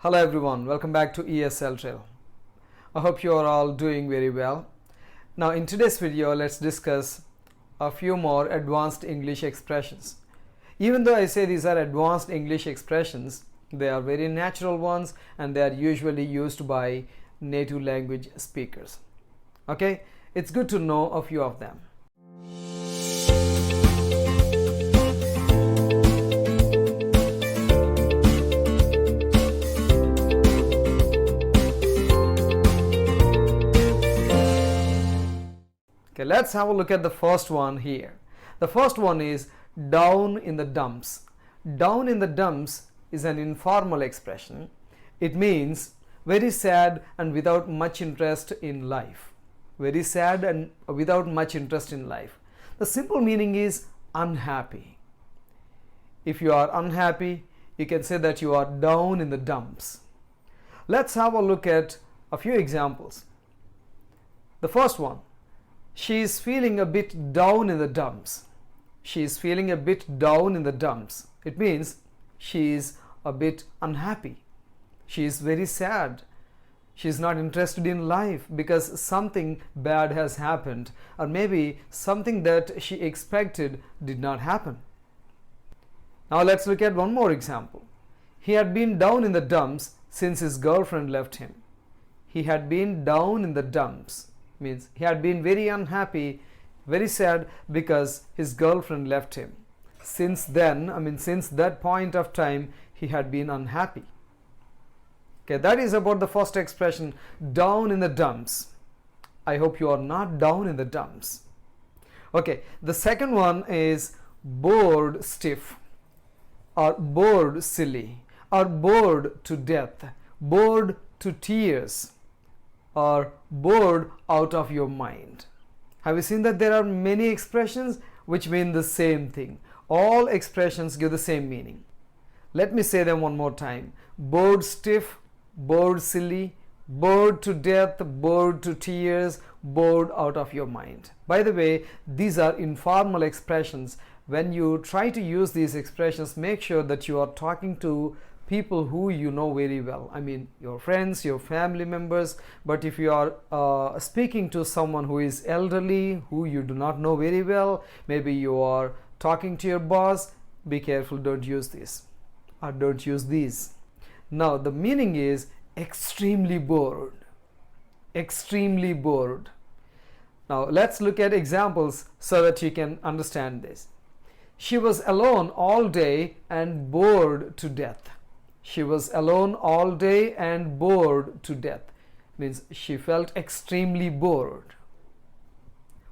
Hello everyone, welcome back to ESL Trail. I hope you are all doing very well. Now in today's video, let's discuss a few more advanced English expressions. Even though I say these are advanced English expressions, they are very natural ones and they are usually used by native language speakers. Okay, it's good to know a few of them. Okay, let's have a look at the first one here. The first one is down in the dumps. Down in the dumps is an informal expression. It means very sad and without much interest in life. Very sad and without much interest in life. The simple meaning is unhappy. If you are unhappy, you can say that you are down in the dumps. Let's have a look at a few examples. The first one. She is feeling a bit down in the dumps. She is feeling a bit down in the dumps. It means she is a bit unhappy. She is very sad. She is not interested in life because something bad has happened, or maybe something that she expected did not happen. Now let's look at one more example. He had been down in the dumps since his girlfriend left him. He had been down in the dumps. Means he had been very unhappy, very sad because his girlfriend left him. Since then, since that point of time, he had been unhappy. Okay, that is about the first expression, down in the dumps. I hope you are not down in the dumps. Okay, the second one is bored stiff, or bored silly, or bored to death, bored to tears, or bored out of your mind. Have you seen that there are many expressions which mean the same thing? All expressions give the same meaning. Let me say them one more time. Bored stiff, bored silly, bored to death, bored to tears, bored out of your mind. By the way, these are informal expressions. When you try to use these expressions, make sure that you are talking to people who you know very well. Your friends, your family members. But if you are speaking to someone who is elderly, who you do not know very well, maybe you are talking to your boss, be careful, don't use this or don't use these. Now the meaning is extremely bored. Extremely bored. Now let's look at examples so that you can understand this. She was alone all day and bored to death. She was alone all day and bored to death. Means she felt extremely bored.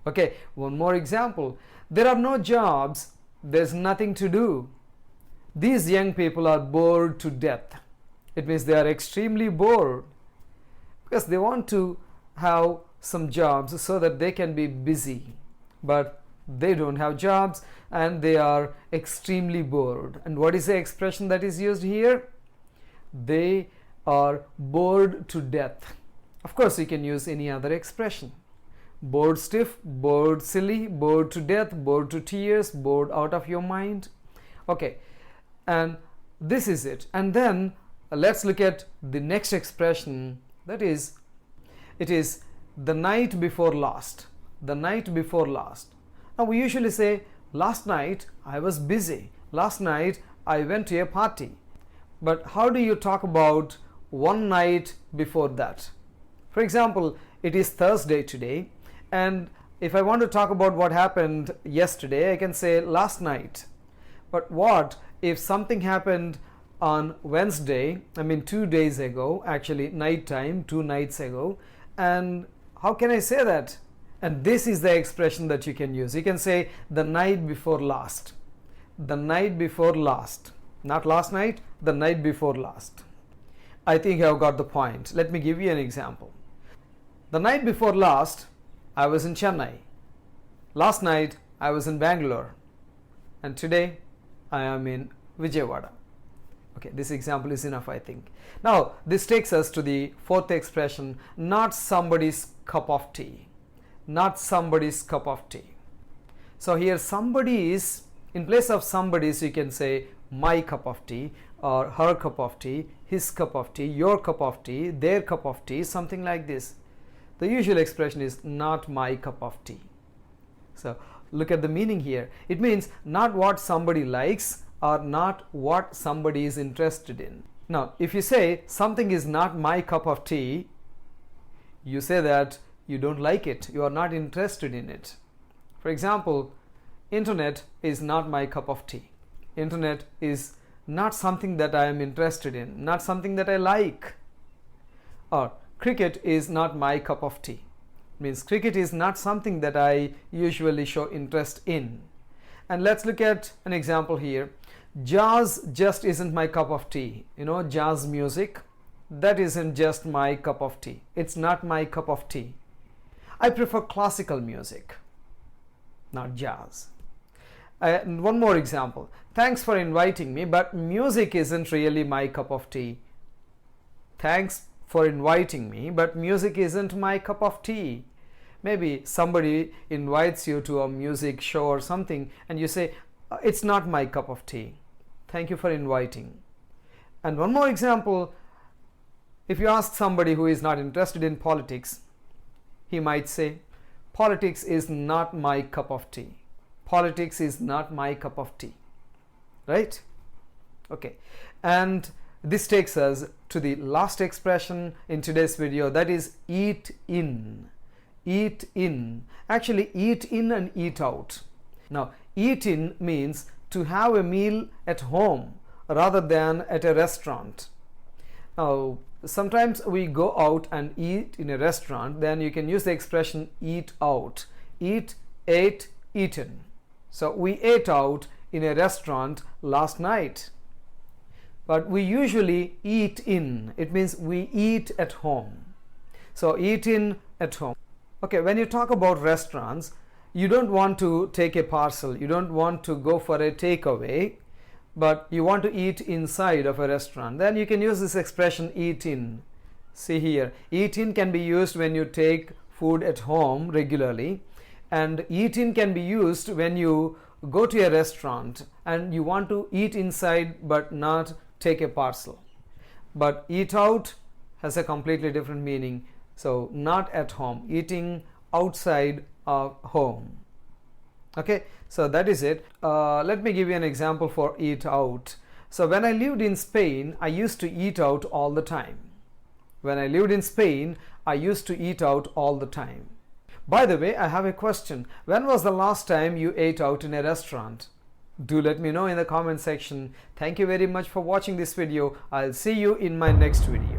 Okay, one more example. There are no jobs, there's nothing to do. These young people are bored to death. It means they are extremely bored because they want to have some jobs so that they can be busy. But they don't have jobs and they are extremely bored. And what is the expression that is used here? They are bored to death. Of course, you can use any other expression. Bored stiff, bored silly, bored to death, bored to tears, bored out of your mind. Okay, and this is it. And then let's look at the next expression. That is, it is the night before last. The night before last. Now we usually say, last night I was busy. Last night I went to a party. But how do you talk about one night before that? For example, it is Thursday today, and if I want to talk about what happened yesterday, I can say last night. But what if something happened on Wednesday, 2 days ago, actually night time, 2 nights ago, and how can I say that? And this is the expression that you can use. You can say the night before last. The night before last. Not last night, the night before last. I think I've got the point. Let me give you an example. The night before last, I was in Chennai. Last night, I was in Bangalore. And today, I am in Vijayawada. Okay, this example is enough, I think. Now, this takes us to the fourth expression, not somebody's cup of tea. Not somebody's cup of tea. So here somebody is, in place of somebody's, you can say my cup of tea or her cup of tea. his cup of tea, your cup of tea, their cup of tea, something like this. The usual expression is not my cup of tea. So look at the meaning here. It means not what somebody likes or not what somebody is interested in. Now, if you say something is not my cup of tea, you say that you don't like it, you are not interested in it. For example, internet is not my cup of tea. Internet is not something that I am interested in, not something that I like. Or cricket is not my cup of tea. Means cricket is not something that I usually show interest in. And let's look at an example here. Jazz just isn't my cup of tea. You know, jazz music, that isn't just my cup of tea. It's not my cup of tea. I prefer classical music, not jazz. One more example. Thanks for inviting me, but music isn't really my cup of tea. Thanks for inviting me, but music isn't my cup of tea. Maybe somebody invites you to a music show or something and you say, it's not my cup of tea. Thank you for inviting. And one more example, if you ask somebody who is not interested in politics, he might say, politics is not my cup of tea. Politics is not my cup of tea. Right? Okay. And this takes us to the last expression in today's video, that is eat in. Eat in. Actually, eat in and eat out. Now, eat in means to have a meal at home rather than at a restaurant. Now, sometimes we go out and eat in a restaurant, then you can use the expression eat out. Eat, ate, eaten. So we ate out in a restaurant last night. But we usually eat in. It means we eat at home. So eat in at home. Okay, when you talk about restaurants, you don't want to take a parcel. You don't want to go for a takeaway, but you want to eat inside of a restaurant. Then you can use this expression eat in. See here, eat in can be used when you take food at home regularly, and eat in can be used when you go to a restaurant and you want to eat inside but not take a parcel. But eat out has a completely different meaning. So not at home, eating outside of home. Okay, so that is it. Let me give you an example for eat out. So when I lived in Spain, I used to eat out all the time. When I lived in Spain, I used to eat out all the time. By the way, I have a question. When was the last time you ate out in a restaurant? Do let me know in the comment section. Thank you very much for watching this video. I'll see you in my next video.